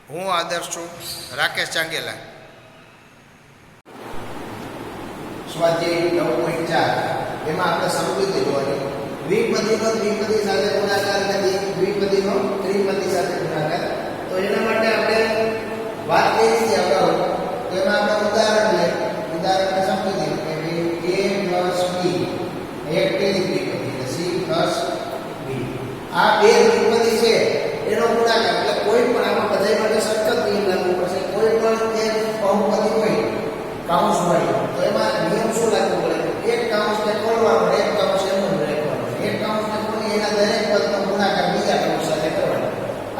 હું આદર્શ છું, રાકેશ ચાંગેલા. સ્વાધ્યાય 9.4 એમાં આપણે સમજૂતી જોવાની. દ્વિપદીનો દ્વિપદી સાથે ગુણાકાર અને દ્વિપદીનો ત્રિપદી સાથે ગુણાકાર. તો એના માટે આપણે વાત કરી હતી અગાઉ. તો એમાં આપણે ઉદાહરણ લઈએ. ઉદાહરણ સમજી લઈએ કે a + b એક પેલી દ્વિપદી c + b. આ બે દ્વિપદી છે એનો ગુણાકાર એટલે કોઈ પણ આમાં બધા માટે સખત નિયમ લાગુ પડશે. કોઈ પણ એક બહુપદી હોય કાઉન્સ વાળી તો એમાં નિયમ શું લાગુ પડે? એક કાઉન્સને ખોલવાનો, એક કાઉન્સ એમનો જ રાખવાનો. એક કાઉન્સને ખોલી એના દરેક પદનો ગુણાકાર બીજા કાઉન્સ સાથે કરવાનો.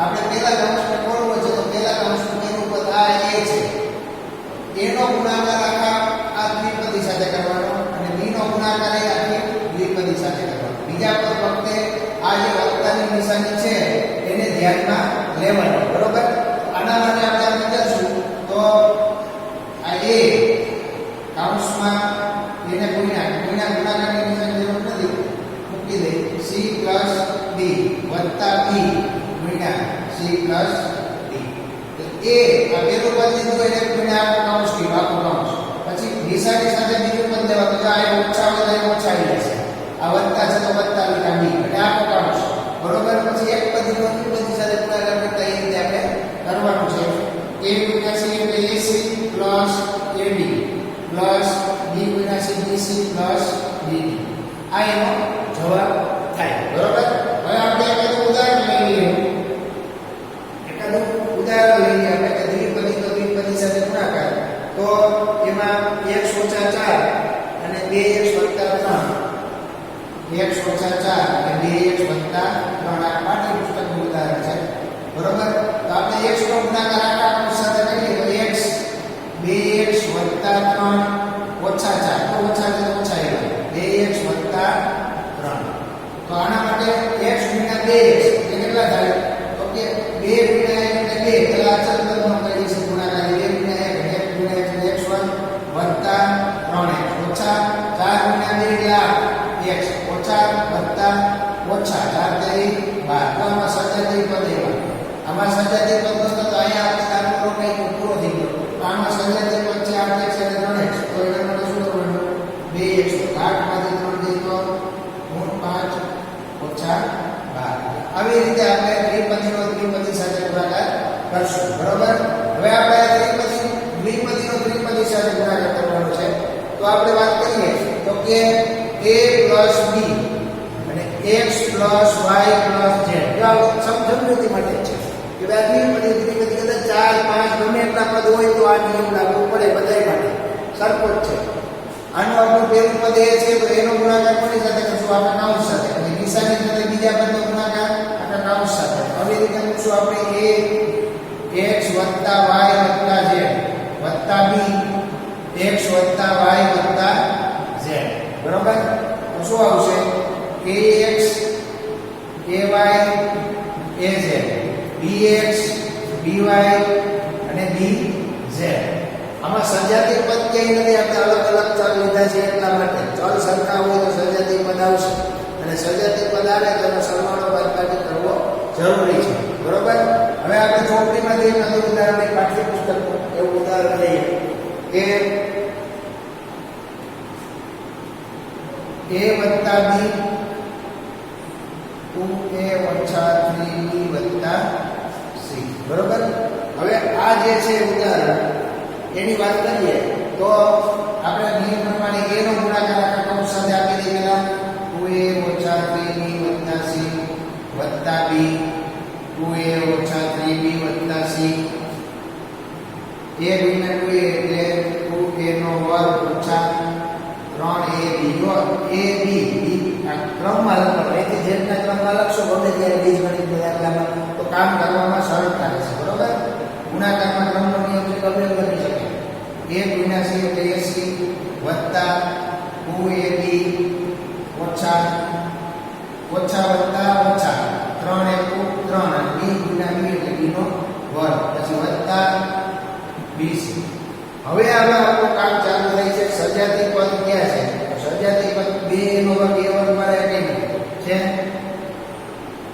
આપણે પહેલા કાઉન્સને ખોલવો છે તો પહેલા કાઉન્સનું પહેલું પદ આ a છે, એનો ગુણાકાર આખા આ દ્વિપદી સાથે કરવાનો અને b નો ગુણાકાર એ આખી દ્વિપદી સાથે કરવાનો. બીજા પદ વખતે આ જે વત્તાની નિશાની છે એને ધ્યાનમાં લેવાની. બરોબર? આના માટે આપણે કરશું તો આ a કાઉન્સમાં એને ગુણાકારની નિશાની જરૂર નથી, મૂકી દે c + b વત્તા b ગુણ્યા c + d. તો a આ પહેલું પદ લીધું એને ગુણ્યા આખું કાઉન્સ થી આખું કાઉન્સ. પછી નિશાની સાથે બીજું પદ લેવાનું તો આ ઓછા હોય તો ઓછા આવી જશે. આ વત્તા છે તો વત્તા લીધા b એટલે આખું કાઉન્સ. બરોબર? પછી એક પદનો ત્રિપદી સાથે ગુણાકાર કરતા એ રીતે આપણે કરવાનું છે. a ગુણ્યા c એટલે ac + ad પ્લસ b ગુણ્યા c bc પ્લસ bd. આ એનો જવાબ થાય. બરોબર? હવે આપણે એકાદું ઉદાહરણ લઈએ. આપણે કે દ્વિપદી તો દ્વિપદી સાથે ગુણાકાર. તો એમાં x - 4 અને 2x + 3 x - 4 અને 2x + 3 આ પાઠ્યપુસ્તકનું ઉદાહરણ છે. બરોબર? તો આપણે x નો ગુણાકાર આખા કાઉન્સ સાથે કરીએ તો x 2x + 3 - 4 તો ઓછા છે તો ઓછા આવે 2x + 3. તો આના માટે x ગુણ્યા 2x એટલે કેટલા થાય? તો કે 2 ગુણ્યા 1 એટલે 2 એટલે અચળ પદનો કરી દઈશું ગુણાકાર. 2 ગુણ્યા 1 1 ગુણ્યા 1 x1 + 3x ઓછા 4 ગુણ્યા 2 એટલે 8x ઓછા વત્તા ઓછા 4 તેરી 12. તો આમાં સજાતીય પદ એવા. આમાં સજાતીય પદ દોસ્તો તો અહીંયા આપણે દાખલો રોકાઈ પૂરો થઈ ગયો. આમાં સજાતીય પદ છે 8x અને 3x. તો એના માટે શું કરવાનું? 2x 8 માંથી 3 દે તો 5 ઓછા 12. આવી રીતે આપણે દ્વિપદીનો દ્વિપદી સાથે ગુણાકાર કરશું. બરોબર? હવે આપણે દ્વિપદીનો ત્રિપદી સાથે ગુણાકાર કરવાનો છે. તો આપણે વાત કરીએ તો કે a + b અને x + y + z. આ સમજૂતી માટે છે કે દ્વિપદી ત્રિપદી કદાચ 4 5 ગમે એટલા પદ હોય તો આ નિયમ લાગુ પડે બધાય માટે. સરખો જ છે. આનો આપણું પહેલું પદ a છે તો એનો ગુણાકાર કોની સાથે કરશું? આપણે કાઉન્સ સાથે. અને નિશાની સાથે બીજા પદનો ગુણાકાર આપણે કાઉન્સ સાથે. આવી રીતે મૂકશું આપણે a x + y + z વત્તા b x + y + z. બરોબર? તો શું આવશે? ax ay az bx by અને bz. આમાં સજાતીય પદ ક્યાંય નથી. આપણે અલગ અલગ ચલ લીધા છે એટલા માટે. ચલ સરખા હોય તો સજાતીય પદ આવશે અને સજાતીય પદ આવે તો એનો સરવાળો બાદબાકી કરવો જરૂરી છે. બરોબર? હવે આપણે ચોપડીમાંથી એક નવું ઉદાહરણ પાઠ્યપુસ્તકનું એવું ઉદાહરણ લઈએ કે a + b 2a - 3b + c. બરોબર? હવે આ જે છે ઉદાહરણ એની વાત કરીએ તો આપણે નિયમ પ્રમાણે a નો ગુણાકાર આખા કાઉન્સ સાથે આપી દીધેલા 2a - 3b + c વત્તા b 2a - 3b + c. a ગુણ્યા 2a એટલે 2a નો વર્ગ ઓછા 3ab. જો a b આ ક્રમમાં લખો એટલે જેટલા ક્રમમાં લખશો ગમે ત્યારે બીજગણિત દાખલામાં તો કામ કરવામાં સરળતા રહેશે. બરોબર? ગુણાકારમાં ક્રમનો નિયમ છે ગમે તે બની શકે. a ગુણ્યા c એટલે ac વત્તા 2ab ઓછા ઓછા વત્તા ઓછા 3 * 3 અને b ગુણ્યા b એટલે b નો વર્ગ પછી વત્તા bc. હવે આપણું કામ ચાલુ થાય છે. સજાતીય પદ ક્યાં છે? સજાતીય પદ 2 નો વર્ગ a વર્ગ વાળા એટલે છે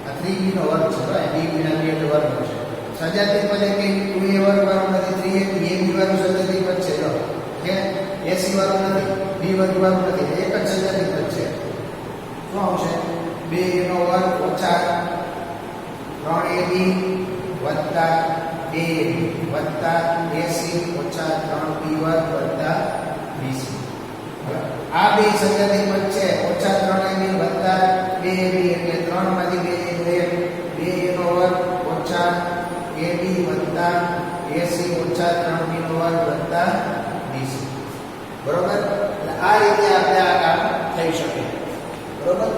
આ 3b નો વર્ગ છે. b ગુણ્યા b એટલે વર્ગ છે. સજાતીય પદ કે 2a વર્ગ વાળું નથી, 3ab વાળું સજાતીય પદ છે. જો કે ac વાળું નથી, b વર્ગ વાળું નથી, એક જ સજાતીય પદ છે. શું આવશે? 2a નો વર્ગ ઓછા 3ab વત્તા 2ab વત્તા ac ઓછા 3b વર્ગ વત્તા bc. હવે આ બે સજાતીય પદ છે, ઓછા 3ab વત્તા 2ab એટલે 3 માંથી 2 જાય, 2a નો વર્ગ ઓછા ab વત્તા ac ઓછા 3b નો વર્ગ વત્તા bc. બરોબર? એટલે આ રીતે આપણે આ કામ થઈ શકે. બરોબર?